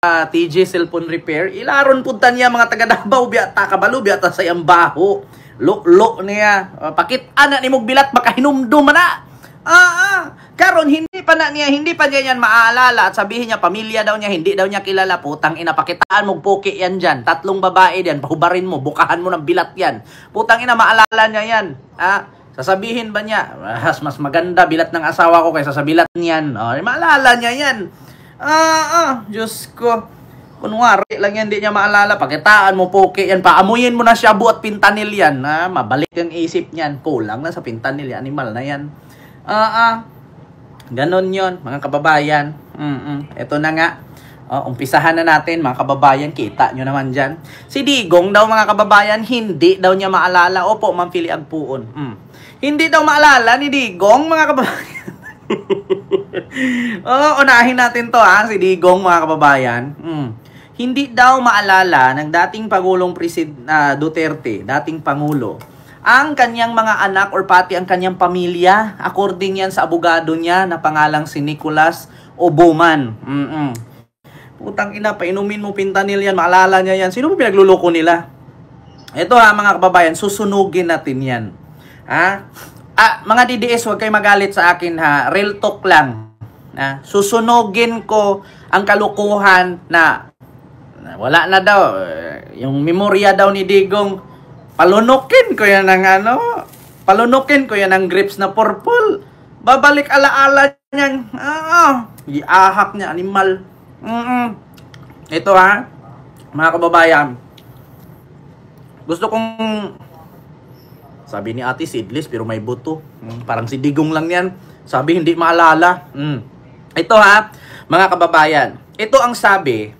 TJ Cellphone Repair, ilaron punta niya mga taga Davao biya ta kabalo biya ta sa iyang baho. Lo niya, pakit ana ni mog bilat makahinumdum na. Karon hindi pa niya yan maaalala at sabihin niya pamilya daw niya, hindi daw niya kilala. Putang ina, pakitaan mong poki yan dyan. 3 babae diyan, pahubarin mo, bukahan mo ng bilat yan. Putang ina, maalala niya yan. Sasabihin ba niya, mas maganda bilat ng asawa ko kaysa sa bilat niyan. Maalala niya yan. Diyos ko. Kunwari lang yan, hindi niya maalala. Pakitaan mo, poke yan. Paamuyin mo na shabu at pintanil yan. Mabalik ang isip niyan. Kulang na sa pintanil yan. Animal na yan. Ganon yon mga kababayan. Ito na nga. Umpisahan na natin, mga kababayan. Kita nyo naman dyan. Si Digong daw, mga kababayan, hindi daw niya maalala. Opo, Ma'am Philly Agpuon. Hindi daw maalala ni Digong, mga kababayan. Unahin natin to si Digong, mga kababayan. Hindi daw maalala ng dating Pangulong Duterte, dating Pangulo, ang kanyang mga anak or pati ang kanyang pamilya, according yan sa abogado niya na pangalang si Nicolas Oboman. Putang ina, painumin mo pintanil yan, maalala niya yan. Sino ba pinagluloko nila? Ito mga kababayan, susunugin natin yan. Mga DDS, huwag kayo magalit sa akin real talk lang. Susunugin ko ang kalukuhan na wala na daw. Yung memorya daw ni Digong, palunukin ko yan ng grips na purple. Babalik alaala niyan. Iahak niya, animal. Ito mga kababayan. Gusto kong sabi ni Ate Seedless pero may buto. Parang si Digong lang yan. Sabi hindi maalala. Ito mga kababayan. Ito ang sabi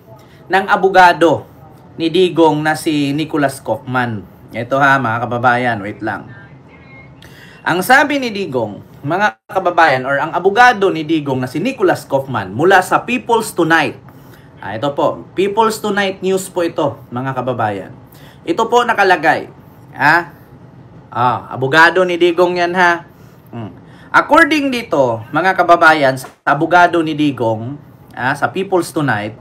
ng abogado ni Digong na si Nicholas Kaufman. Ito mga kababayan. Wait lang. Ang sabi ni Digong, mga kababayan, or ang abogado ni Digong na si Nicholas Kaufman mula sa People's Tonight. Ito po. People's Tonight News po ito, mga kababayan. Ito po nakalagay. Abogado ni Digong yan According dito, mga kababayan, sa abogado ni Digong, sa People's Tonight,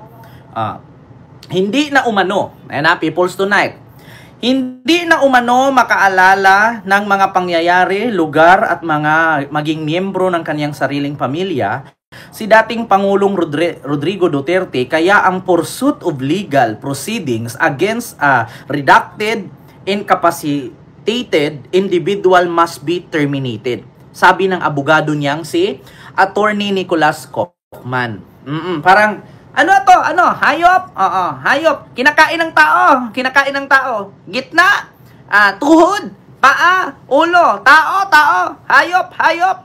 hindi na umano, People's Tonight, hindi na umano makaalala ng mga pangyayari, lugar at maging miyembro ng kanyang sariling pamilya si dating Pangulong Rodrigo Duterte, kaya ang pursuit of legal proceedings against a redacted, incapacitated individual must be terminated. Sabi ng abogado niyang si Attorney Nicholas Kaufman. Parang hayop? Hayop. Kinakain ng tao. Gitna, tuhod, paa, ulo, tao, hayop.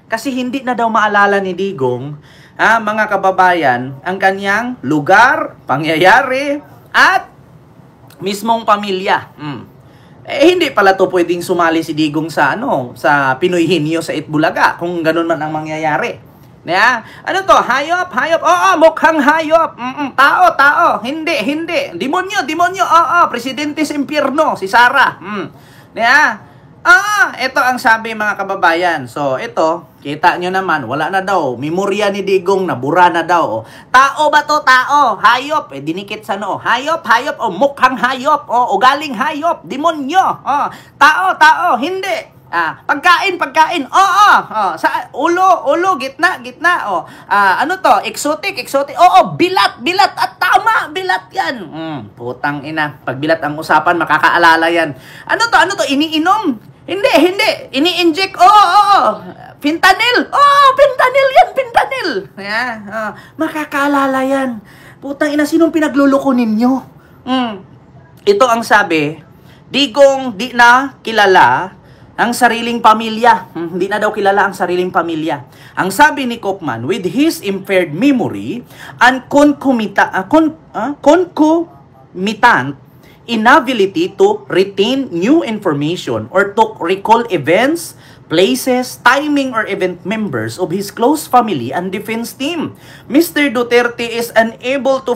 Kasi hindi na daw maalala ni Digong, mga kababayan, ang kanyang lugar, pangyayari, at mismong pamilya. Hindi pala to pwedeng sumali si Digong sa Pinoy Henyo sa Itbulaga kung ganun man ang mangyayari. Ano to? Hayop? Mukhang hayop. Tao. Hindi. Demonyo. Presidente sa impyerno, si Sara. Ito ang sabi, mga kababayan. So, ito, kita nyo naman, wala na daw. Memorya ni Digong, nabura na daw. Tao ba to? Tao. Hayop. Dinikit sa noo. Hayop. Mukhang hayop. Ugaling hayop. Demonyo. Tao. Hindi. Pagkain. Sa ulo, gitna. Ano to? Exotic. Bilat. At tama, bilat yan. Putang ina. Pag bilat ang usapan, makakaalala yan. Ano to? Iniinom? Hindi. Ini-inject? Fentanyl? Fentanyl yan, fentanyl. Makakaalala yan. Putang ina, sinong pinagluloko ninyo? Ito ang sabi, Digong di na kilala ang sariling pamilya. Hindi na daw kilala ang sariling pamilya. Ang sabi ni Kaufman, with his impaired memory and concomitant inability to retain new information or to recall events, places, timing, or event members of his close family and defense team. Mr. Duterte is unable to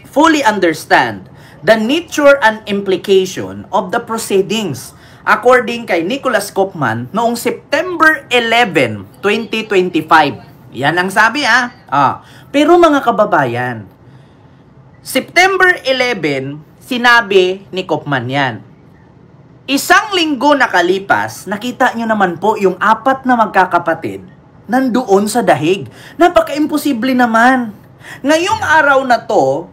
fully understand the nature and implication of the proceedings according kay Nicholas Kaufman, noong September 11, 2025. Yan ang sabi Pero mga kababayan, September 11, sinabi ni Kaufman yan. Isang linggo nakalipas, nakita nyo naman po yung 4 na magkakapatid nandoon sa dahig. Napaka-imposible naman. Ngayong araw na to,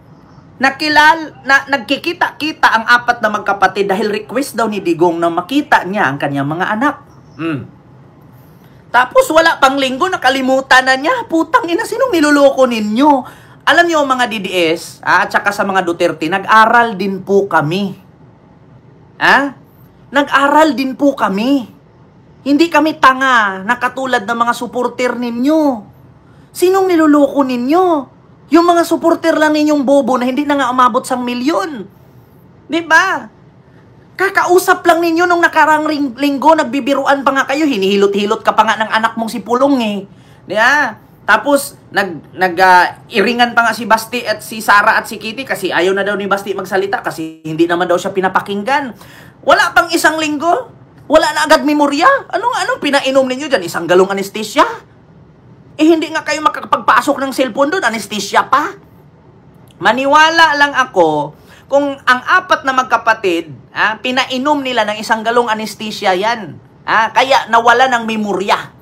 nagkikita-kita ang 4 na magkapatid dahil request daw ni Digong na makita niya ang kanyang mga anak. Tapos wala pang linggo, nakalimutan na niya. Putang ina, sinong niloloko ninyo? Alam niyo mga DDS, at saka sa mga Duterte, nag-aral din po kami. Nag-aral din po kami. Hindi kami tanga na katulad ng mga supporter ninyo. Sinong niloloko ninyo? Yung mga supporter lang ninyong bobo na hindi na nga umabot sang milyon. Diba? Kakausap lang ninyo nung nakarang linggo, nagbibiruan pa nga kayo, hinihilot-hilot ka pa nga ng anak mong si Pulong Diba? Tapos, iringan pa nga si Basti at si Sara at si Kitty kasi ayaw na daw ni Basti magsalita kasi hindi naman daw siya pinapakinggan. Wala pang isang linggo, wala na agad memorya. Anong pinainom ninyo dyan? Isang galong anesthesia? Hindi nga kayo makakapagpasok ng cellphone doon, anesthesia pa. Maniwala lang ako kung ang 4 na magkapatid, pinainom nila ng isang galong anesthesia yan. Kaya nawala ng memorya.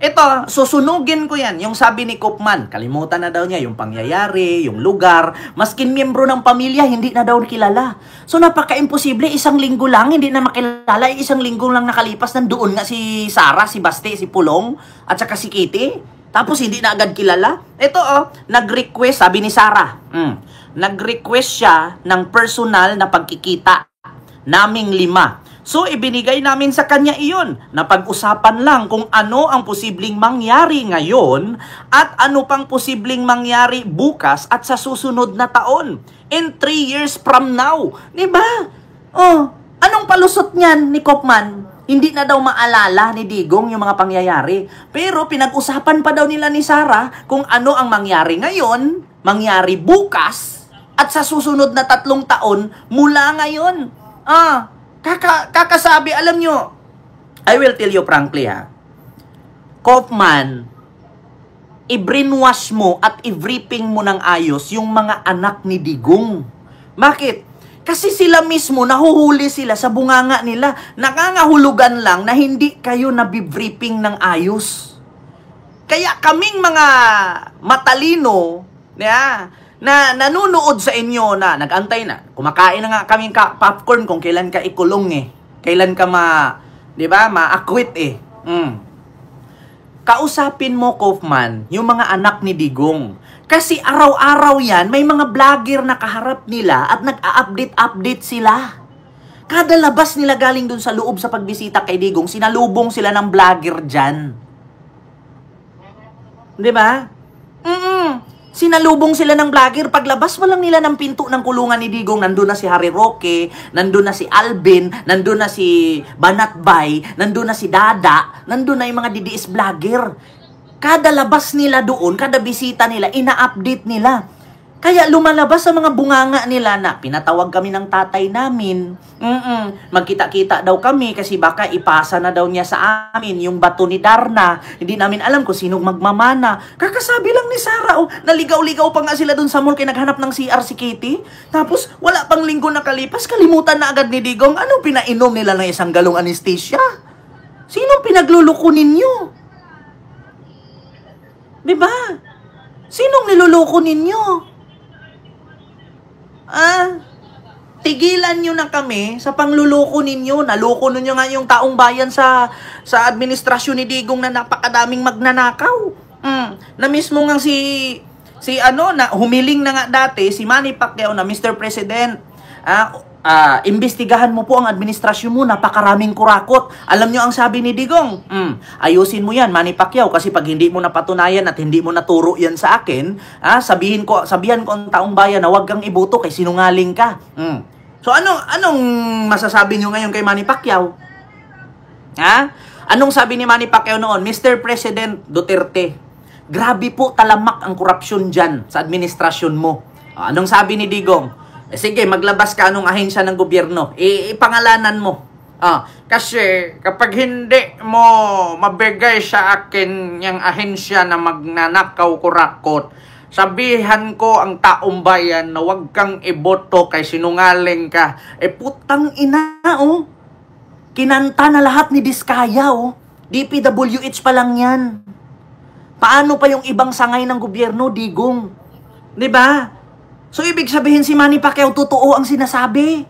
Ito, susunugin ko yan. Yung sabi ni Kaufman, kalimutan na daw niya yung pangyayari, yung lugar, maskin miyembro ng pamilya, hindi na daw kilala. So napaka-imposible, isang linggo lang, hindi na makilala, isang linggo lang nakalipas, nandoon nga si Sara, si Basti, si Pulong, at saka si Kitty. Tapos hindi na agad kilala. Ito nag-request, sabi ni Sara, nag-request siya ng personal na pagkikita, naming 5. So, ibinigay namin sa kanya iyon. Napag-usapan lang kung ano ang posibleng mangyari ngayon at ano pang posibleng mangyari bukas at sa susunod na taon. In 3 years from now. Diba? Anong palusot niyan ni Kaufman? Hindi na daw maalala ni Digong yung mga pangyayari. Pero pinag-usapan pa daw nila ni Sara kung ano ang mangyari ngayon, mangyari bukas, at sa susunod na 3 taon mula ngayon. Kakasabi, alam nyo, I will tell you frankly Kaufman, i-brainwash mo at i-briefing mo ng ayos yung mga anak ni Digong. Bakit? Kasi sila mismo, nahuhuli sila sa bunganga nila. Nakangahulugan lang na hindi kayo nabibriefing ng ayos. Kaya kaming mga matalino, na nanunood sa inyo na nag-antay na. Kumakain na nga kaming popcorn kung kailan ka ikulong Kailan ka ma-acquit Kausapin mo, Kaufman, yung mga anak ni Digong. Kasi araw-araw yan, may mga vlogger na kaharap nila at nag-a-update sila. Kada labas nila galing dun sa loob sa pagbisita kay Digong, sinalubong sila ng vlogger dyan. Diba? Sinalubong sila ng vlogger. Paglabas mo lang nila ng pinto ng kulungan ni Digong, nandun na si Harry Roque, nandun na si Alvin, nandun na si Banatbay, nandun na si Dada, nandun na yung mga DDS vlogger. Kada labas nila doon, kada bisita nila, ina-update nila. Kaya lumalabas sa mga bunganga nila na pinatawag kami ng tatay namin. Magkita-kita daw kami kasi baka ipasa na daw niya sa amin yung bato ni Darna. Hindi namin alam kung sinong magmamana. Kakasabi lang ni Sara, naligaw-ligaw pa nga sila dun sa mall kaya naghanap ng CR si Kitty. Tapos wala pang linggo nakalipas, kalimutan na agad ni Digong. Anong pinainom nila ng isang galong anesthesia? Sinong pinagluluko ninyo? Diba? Sinong niluloko ninyo? Tigilan nyo na kami sa pangluloko ninyo. Naloko ninyo nga yung taong bayan sa administrasyon ni Digong na napakadaming magnanakaw. Na mismo nga na humiling na nga dati si Manny Pacquiao na Mr. President. Imbestigahan mo po ang administrasyon mo, napakaraming kurakot. Alam nyo ang sabi ni Digong, ayusin mo yan, Manny Pacquiao, kasi pag hindi mo napatunayan at hindi mo naturo yan sa akin, sabihan ko ang taong bayan na huwag kang iboto kay sinungaling ka. So anong masasabi nyo ngayon kay Manny Pacquiao? Anong sabi ni Manny Pacquiao noon? Mr. President Duterte, grabe po talamak ang korupsyon dyan sa administrasyon mo. Anong sabi ni Digong? Sige, maglabas ka anong ahensya ng gobyerno. Ipangalanan mo. Kasi kapag hindi mo mabigay sa akin yung ahensya na magnanakaw kurakot, sabihan ko ang taong bayan na huwag kang iboto kay sinungaling ka. Putang ina, oh. Kinanta na lahat ni Diskaya, oh. DPWH pa lang yan. Paano pa yung ibang sangay ng gobyerno, Digong? 'Di ba? So, ibig sabihin si Manny Pacquiao, totoo ang sinasabi.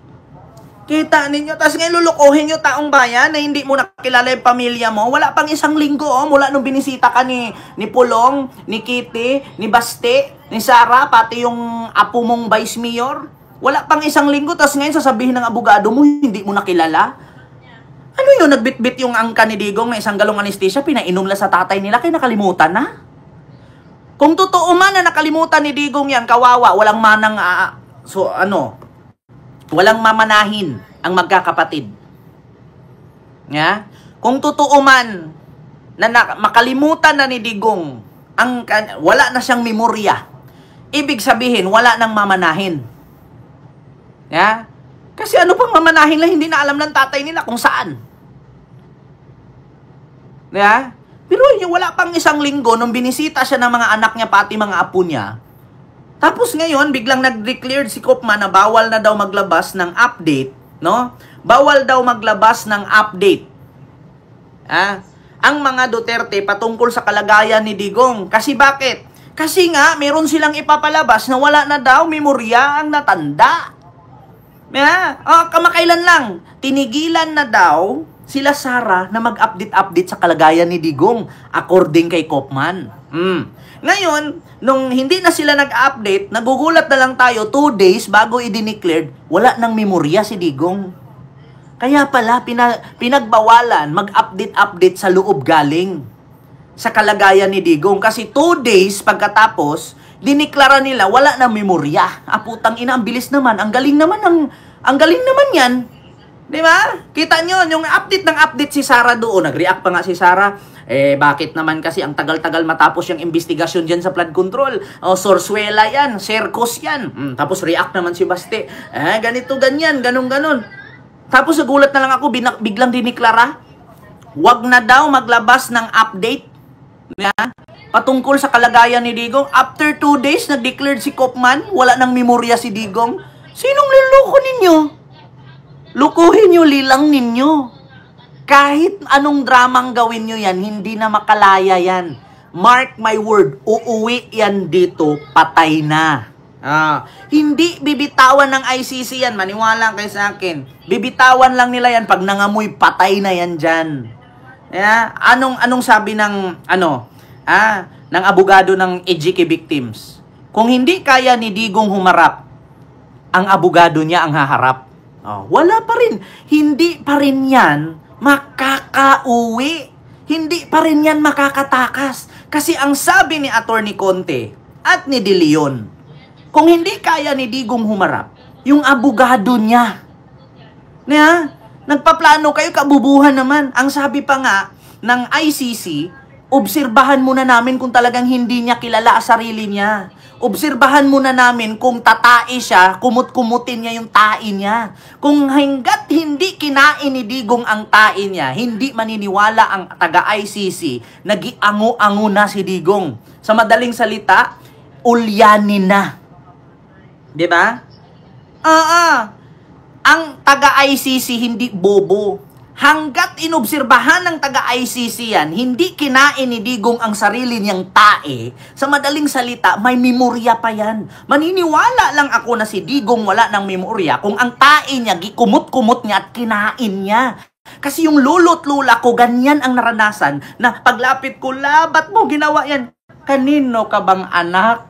Kita ninyo, tapos ngayon lulukuhin nyo taong bayan na hindi mo nakilala yung pamilya mo. Wala pang isang linggo, mula nung binisita ka ni Pulong, ni Kitty, ni Baste, ni Sara, pati yung apo mong vice mayor. Wala pang isang linggo, tapos ngayon sasabihin ng abogado mo, hindi mo nakilala. Ano yun, nagbitbit yung angka ni Digong na isang galong anesthesia, pinainom lang sa tatay nila, kaya nakalimutan na? Kung totoo man na nakalimutan ni Digong yan, kawawa, walang manang, walang mamanahin ang magkakapatid. Yeah? Kung totoo man na makalimutan na ni Digong, wala na siyang memorya, ibig sabihin, wala nang mamanahin. Yeah? Kasi ano pang mamanahin lang, hindi na alam ng tatay nila kung saan. Yeah? Pero yung wala pang isang linggo, nung binisita siya ng mga anak niya, pati mga apo niya, tapos ngayon, biglang nag-declared si Kopman na bawal na daw maglabas ng update, no? Bawal daw maglabas ng update. Ang mga Duterte patungkol sa kalagayan ni Digong. Kasi bakit? Kasi nga, meron silang ipapalabas na wala na daw memorya ang natanda. Kamakailan lang, tinigilan na daw sila Sara na mag-update sa kalagayan ni Digong according kay Kopman. Ngayon, nung hindi na sila nag-update, nagugulat na lang tayo 2 days bago i-declared, wala nang memorya si Digong. Kaya pala, pinagbawalan mag-update sa loob galing sa kalagayan ni Digong. Kasi 2 days pagkatapos, diniklara nila wala nang memorya. Putang ina, ang bilis naman. Ang galing naman yan. Di ba? Kita nyo, yung update si Sara doon. Nag-react pa nga si Sara. Bakit naman kasi ang tagal-tagal matapos yung investigasyon dyan sa flood control? Sorsuela yan, Sercos yan. Tapos react naman si Baste. Ganito, ganyan, ganun. Tapos nagulat na lang ako, biglang diniklara, wag na daw maglabas ng update patungkol sa kalagayan ni Digong. After 2 days, nag-declared si Kopman, wala nang memorya si Digong. Sinong niloko ninyo? Lukuhin nyo, lilang ninyo. Kahit anong dramang gawin nyo yan, hindi na makalaya yan. Mark my word, uuwi yan dito, patay na. Hindi bibitawan ng ICC yan, maniwala kayo sa akin. Bibitawan lang nila yan pag nangamoy, patay na yan dyan. Anong sabi ng, ng abogado ng EJK victims? Kung hindi kaya ni Digong humarap, ang abogado niya ang haharap. Wala pa rin. Hindi pa rin yan makakauwi. Hindi pa rin yan makakatakas. Kasi ang sabi ni Attorney Conte at ni De Leon, kung hindi kaya ni Digong humarap, yung abogado niya. Nagpaplano kayo, kabubuhan naman. Ang sabi pa nga ng ICC, obserbahan muna namin kung talagang hindi niya kilala ang sarili niya. Obserbahan muna namin kung tatae siya, kumut-kumutin niya yung tae niya. Kung hanggat hindi kinain ni Digong ang tae niya, hindi maniniwala ang taga-ICC, nag-iango-ango na si Digong. Sa madaling salita, ulyanin na. Diba? Ang taga-ICC hindi bobo. Hanggat inobserbahan ng taga-ICC yan, hindi kinain ni Digong ang sarili niyang tae, sa madaling salita, may memorya pa yan. Maniniwala lang ako na si Digong wala ng memorya kung ang tae niya, gikumot-kumot niya at kinain niya. Kasi yung lolo't lula ko, ganyan ang naranasan, na paglapit ko, ba't mo ginawa yan? Kanino ka bang anak?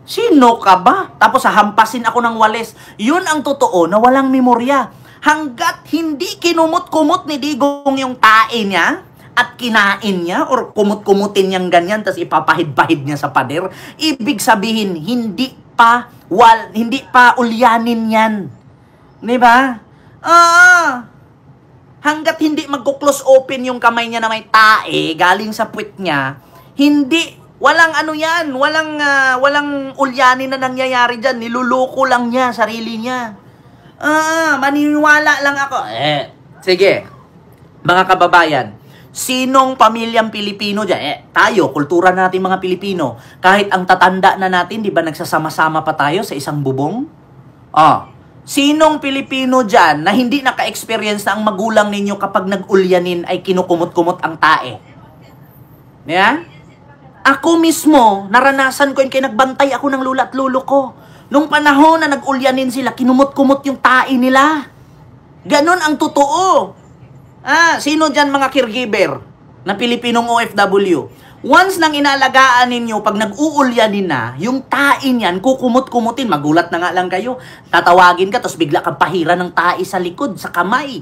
Sino ka ba? Tapos hampasin ako ng walis. Yun ang totoo na walang memorya. Hanggat hindi kinumot-kumot ni Digong yung tae niya at kinain niya or kumut-kumutin niyang ganyan tapos ipapahid-pahid niya sa pader, ibig sabihin hindi pa ulyanin yan. Diba? Hanggat hindi magko-close open yung kamay niya na may tae galing sa puwet niya, hindi Walang ano yan, walang ulyanin na nangyayari dyan. Niluloko lang niya, sarili niya. Maniniwala lang ako. Sige, mga kababayan, sinong pamilyang Pilipino dyan? Tayo, kultura natin mga Pilipino. Kahit ang tatanda na natin, di ba nagsasama-sama pa tayo sa isang bubong? Sinong Pilipino dyan na hindi naka-experience na ang magulang ninyo kapag nag-ulyanin ay kinukumot-kumot ang tae? Yeah? Ako mismo, naranasan ko yun kaya nagbantay ako ng lula at lulo ko. Nung panahon na nag-ulyanin sila, kinumot-kumot yung tae nila. Ganon ang totoo. Sino dyan mga caregiver na Pilipinong OFW? Once nang inalagaan ninyo, pag nag-uulyanin na, yung tae niyan, kukumot-kumutin, magulat na nga lang kayo. Tatawagin ka, tapos bigla kang pahira ng tae sa likod, sa kamay.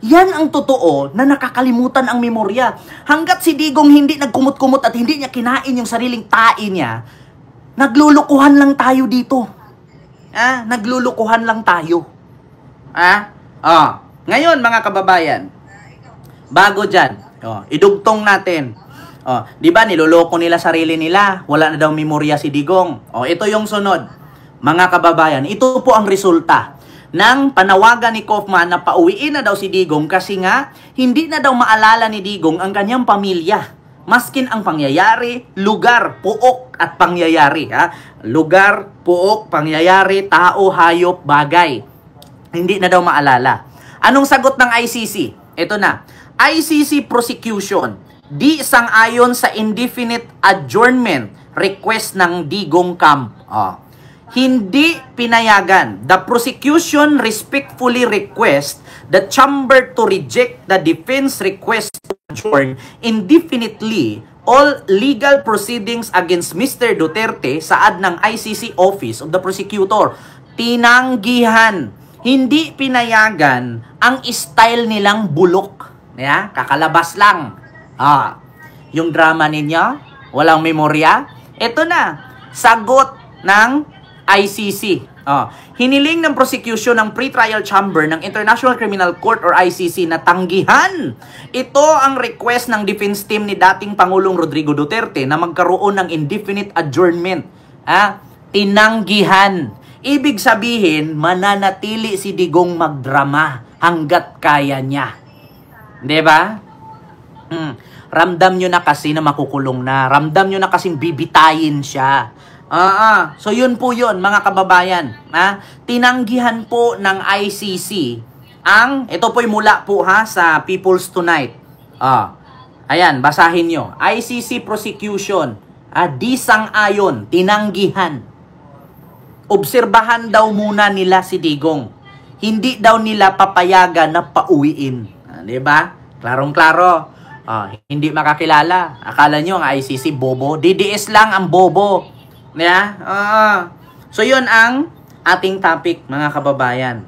Yan ang totoo na nakakalimutan ang memorya. Hanggat si Digong hindi nagkumot-kumot at hindi niya kinain yung sariling tae niya, naglulukuhan lang tayo dito. Naglulukuhan lang tayo. Ngayon, mga kababayan, bago dyan, idugtong natin. Di ba niloloko nila sarili nila? Wala na daw memorya si Digong. Ito yung sunod. Mga kababayan, ito po ang resulta ng panawagan ni Kaufman na pauwiin na daw si Digong kasi nga hindi na daw maalala ni Digong ang kanyang pamilya. Maskin ang pangyayari, lugar, puok at pangyayari. Lugar, puok, pangyayari, tao, hayop, bagay. Hindi na daw maalala. Anong sagot ng ICC? Ito na. ICC prosecution. Di sang-ayon sa indefinite adjournment request ng Digong Camp. Hindi pinayagan. The prosecution respectfully request the chamber to reject the defense request to adjourn indefinitely all legal proceedings against Mr. Duterte saad ng ICC Office of the Prosecutor. Tinanggihan. Hindi pinayagan ang style nilang bulok. Kakalabas lang. Yung drama ninyo, walang memorya. Ito na, sagot ng ICC. Hiniling ng prosecution ng pre-trial chamber ng International Criminal Court or ICC na tanggihan. Ito ang request ng defense team ni dating Pangulong Rodrigo Duterte na magkaroon ng indefinite adjournment. Tinanggihan. Ibig sabihin, mananatili si Digong magdrama hanggat kaya niya. Diba? Ramdam nyo na kasi na makukulong na. Ramdam nyo na kasing bibitayin siya. So yun po yun, mga kababayan. Tinanggihan po ng ICC ito po'y mula po sa People's Tonight. Ayan, basahin nyo. ICC prosecution. Di sang-ayon, tinanggihan. Obserbahan daw muna nila si Digong. Hindi daw nila papayagan na pauwiin. Diba? Klarong-klaro. Hindi makakilala. Akala nyo ang ICC bobo? DDS lang ang bobo. So yun ang ating topic, mga kababayan.